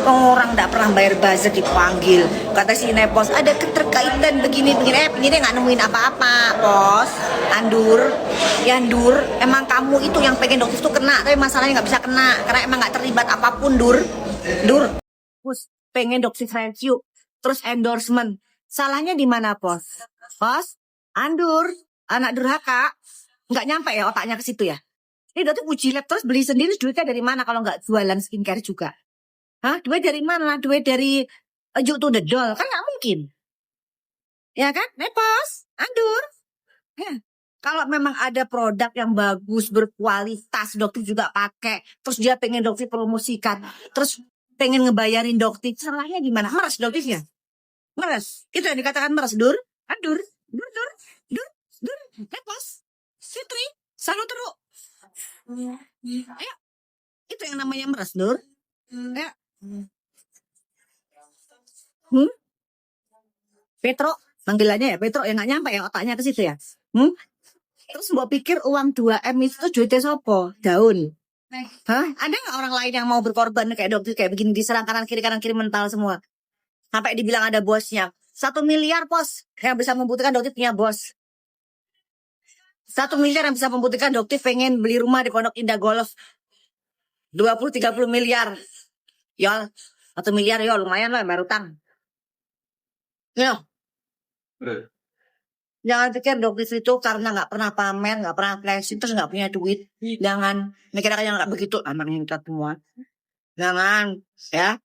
Orang nggak pernah bayar buzzer dipanggil. Kata si Nepos, ada keterkaitan begini nggak nemuin apa-apa, Pos. Andur, Dur, emang kamu itu yang pengen dokter tuh kena, tapi masalahnya nggak bisa kena karena emang nggak terlibat apapun, Dur. Pus, pengen dokter review, terus endorsement. Salahnya di mana, Pos? Pos, Andur, anak durhaka, nggak nyampe ya otaknya ke situ ya. Ini dokter uji lab terus beli sendiri, duitnya dari mana kalau nggak jualan skincare juga? Hah? Duit dari mana? Duit dari Juk to the Doll? Kan nggak mungkin. Ya kan? Nepos, Andur. Ya. Kalau memang ada produk yang bagus, berkualitas, dokter juga pakai, terus dia pengen dokter promosikan, terus pengen ngebayarin dokter, salahnya gimana? Meres dokternya. Meres. Itu yang dikatakan meres, Dur. Andur. Dur. Nepos. Fitri. Salutru. Ayo. Itu yang namanya meres, Dur. Ayo. Petro, panggilannya ya Petro, yang nggak nyampe ya otaknya ke situ ya. Terus mbak pikir uang 2M itu duitnya sopo? Daun. Hah? Ada nggak orang lain yang mau berkorban kayak dokter kayak begini diserang kanan kiri mental semua? Sampai dibilang ada bosnya. 1 miliar pos yang bisa membuktikan dokter punya bos. 1 miliar yang bisa membuktikan dokter pengen beli rumah di Pondok Indah Golf. 20-30 miliar. Yol, 1 miliar yol lumayan loh bayar utang. Ya. Jangan pikir dokter itu karena nggak pernah pamer, nggak pernah flexing, terus nggak punya duit. Jangan mikir yang nggak begitu, anaknya kita semua. Jangan, ya.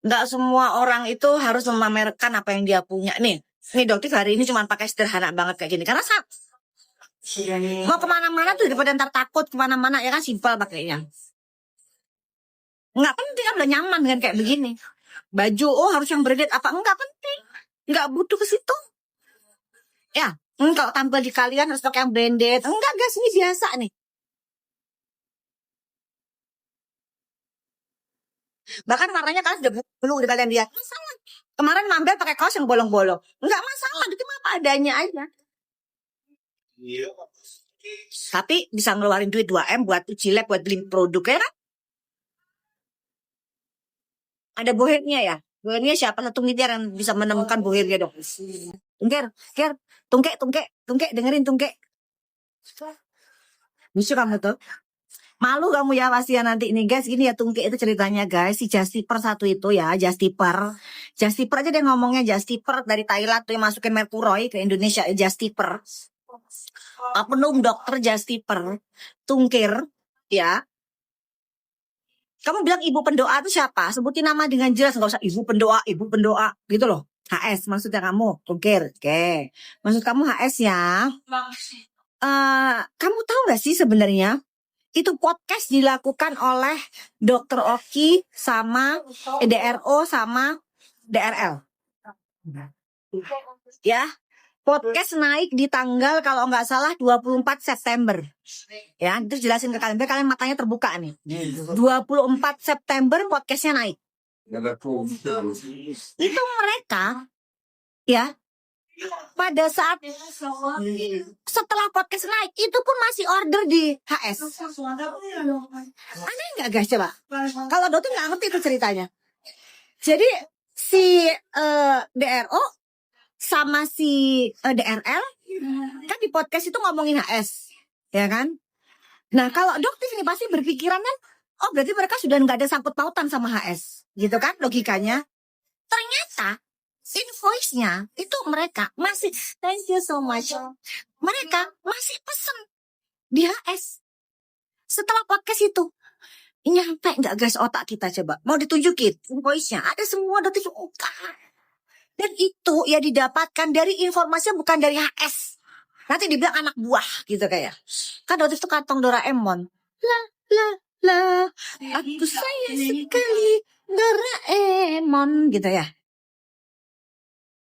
Nggak semua orang itu harus memamerkan apa yang dia punya. Nih dokter hari ini cuma pakai sederhana banget kayak gini. Karena mau kemana-mana tuh daripada ntar takut kemana-mana ya kan simpel pakainya. Nggak penting kan udah nyaman dengan kayak begini. Baju harus yang branded apa enggak penting. Nggak butuh ke situ. Ya, kalau tampil di kalian harus pakai yang branded. Enggak guys, ini biasa nih. Bahkan warnanya kalian udah belum udah kalian lihat. Masalah. Kemarin Mambel pakai kaos yang bolong-bolong. Enggak masalah, itu mah apa adanya aja. Tapi bisa ngeluarin duit 2M buat uji lab, buat beli produk ya kan? Ada bohernya ya? Bohernya siapa? Satu miliar yang bisa menemukan bohernya dong. Tungkek, dengerin tungkek. Lucu kamu tuh. Malu kamu ya pasti ya nanti ini guys. Gini ya tungkek itu ceritanya guys. Si Jastiper satu itu ya, Jastiper aja dia ngomongnya Jastiper dari Thailand tuh yang masukin Mercuroy ke Indonesia. Jastiper. Oknum dokter Jastiper. Tungkir ya. Kamu bilang ibu pendoa itu siapa? Sebutin nama dengan jelas, nggak usah ibu pendoa gitu loh. HS maksudnya kamu, tungkir. Oke. Maksud kamu HS ya? Kamu tahu nggak sih sebenarnya itu podcast dilakukan oleh Dr. Oki sama DRO sama DRL. Ya. Podcast naik di tanggal kalau nggak salah 24 September. Ya, terus jelasin ke kalian, biar kalian matanya terbuka nih. 24 September podcastnya naik. Itu mereka, ya, pada saat setelah podcast naik, itu pun masih order di HS. Aneh nggak guys, coba? Kalau dokter nggak ngerti itu ceritanya. Jadi si DRO sama si DRL kan di podcast itu ngomongin HS, ya kan? Nah kalau dokter ini pasti berpikiran kan, oh berarti mereka sudah nggak ada sangkut pautan sama HS, gitu kan logikanya? Ternyata invoice-nya itu mereka masih thank you so much, mereka masih pesen di HS setelah podcast itu. Nyampe nggak guys otak kita, coba mau ditunjukin invoice-nya ada semua dokter. Dan itu ya didapatkan dari informasi bukan dari HS. Nanti dibilang anak buah gitu kayak. Kan waktu itu kantong Doraemon. La, aku sayang sekali Doraemon gitu ya.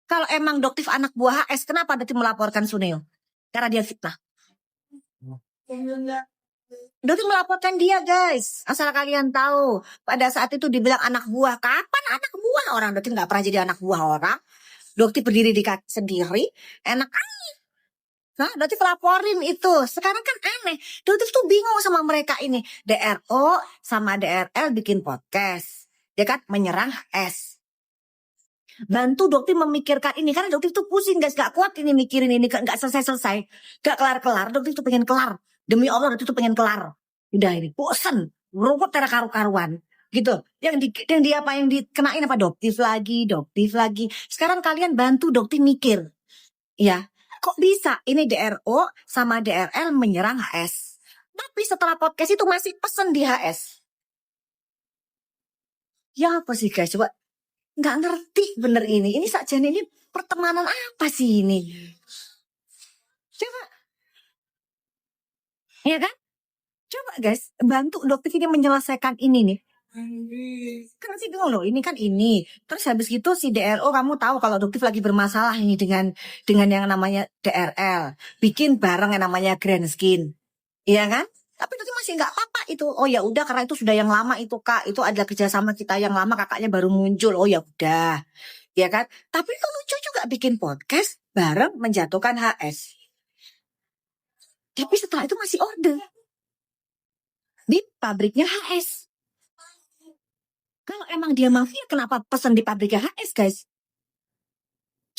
Kalau emang dokter anak buah HS, kenapa nanti melaporkan Suneo? Karena dia fitnah. Dokter melaporkan dia guys. Asal kalian tahu. Pada saat itu dibilang anak buah. Kapan anak buah? Orang dokter gak pernah jadi anak buah orang. Dokter berdiri di kaki sendiri. Enak aja. Nah, dokter laporin itu. Sekarang kan aneh. Dokter tuh bingung sama mereka ini. DRO sama DRL bikin podcast. ya kan, menyerang HS. Bantu dokter memikirkan ini, karena dokter itu pusing guys, gak kuat ini mikirin ini, gak selesai-selesai, gak kelar-kelar, dokter itu pengen kelar. Demi Allah dokter itu pengen kelar. Udah ini, bosen, ruwet tera karu-karuan. Gitu. Yang dikenain apa doktif lagi. Sekarang kalian bantu dokter mikir. Ya, kok bisa ini DRO sama DRL menyerang HS. Tapi setelah podcast itu masih pesen di HS. Ya apa sih guys, coba nggak ngerti bener ini. Ini saja ini pertemanan apa sih ini? Coba, ya kan? Coba guys, bantu dokter ini menyelesaikan ini nih. Kan sih bingung loh, ini kan ini. Terus habis gitu si DRO kamu tahu kalau dokter lagi bermasalah ini dengan yang namanya DRL. Bikin bareng yang namanya Grand Skin. Iya kan? Tapi dokter masih nggak apa-apa itu. Oh ya udah, karena itu sudah yang lama itu Kak. Itu adalah kerjasama kita yang lama, kakaknya baru muncul. Oh ya udah. Ya kan? Tapi itu lucu juga bikin podcast bareng menjatuhkan HS. Tapi setelah itu masih order di pabriknya HS. Kalau emang dia mafia, kenapa pesan di pabriknya HS, guys?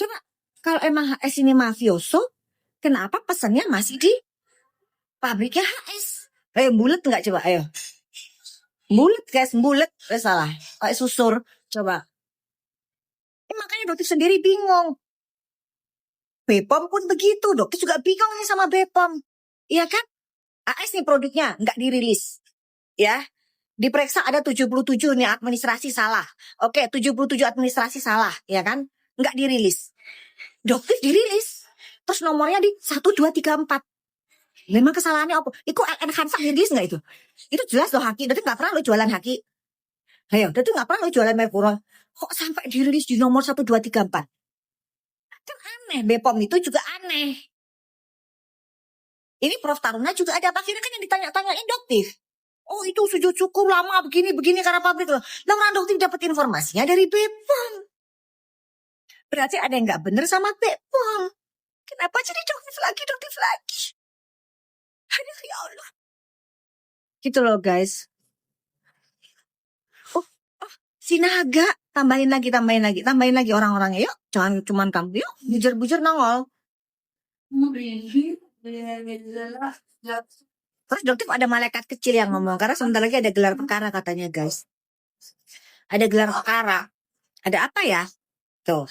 Coba, kalau emang HS ini mafioso, kenapa pesannya masih di pabriknya HS? Bulet nggak coba, ayo. Bulet, guys, bulet. Salah, kayak susur. Coba. Makanya dokter sendiri bingung. Bepom pun begitu, dokter juga bingung nih sama Bepom. Iya kan? HS nih produknya, nggak dirilis. Ya, diperiksa ada 77 nih administrasi salah. Oke, 77 administrasi salah, ya kan? Nggak dirilis. Dokter dirilis. Terus nomornya di 1, 2, 3, 4. Memang kesalahannya apa? Itu LN Hansak dirilis nggak itu? Itu jelas loh Haki. Dokter nggak pernah lo jualan Haki. Ayo, dokter nggak pernah lo jualan Merpuro. Kok sampai dirilis di nomor 1, 2, 3, 4? Kan aneh. Bepom itu juga aneh. Ini Prof Taruna juga ada. Akhirnya kan yang ditanya-tanyain dokter. Oh itu sudah cukup lama begini karena pabrik loh. Nah orang dokter dapat informasinya dari Bepom. Berarti ada yang nggak bener sama Bepom. Kenapa jadi dokter lagi? Aduh ya Allah. Gitu loh guys. Oh, si Naga. Tambahin lagi orang-orangnya. Yuk, jangan cuman kamu. Yuk, bujur-bujur nongol. Terus dokter ada malaikat kecil yang ngomong. Karena sebentar lagi ada gelar perkara katanya guys. Ada gelar perkara. Ada apa ya? Tuh.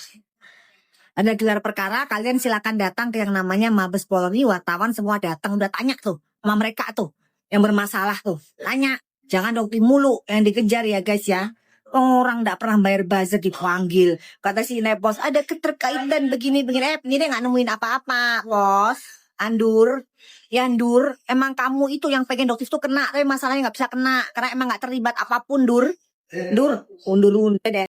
Ada gelar perkara, kalian silakan datang ke yang namanya Mabes Polri, wartawan semua datang, udah tanya tuh sama mereka tuh yang bermasalah tuh, tanya, jangan dokter mulu yang dikejar ya guys ya. Orang nggak pernah bayar buzzer dipanggil, kata si Nepos ada keterkaitan begini, ini nggak nemuin apa-apa, bos. Andur, emang kamu itu yang pengen dokter itu kena, tapi masalahnya nggak bisa kena karena emang nggak terlibat apapun, undur deh.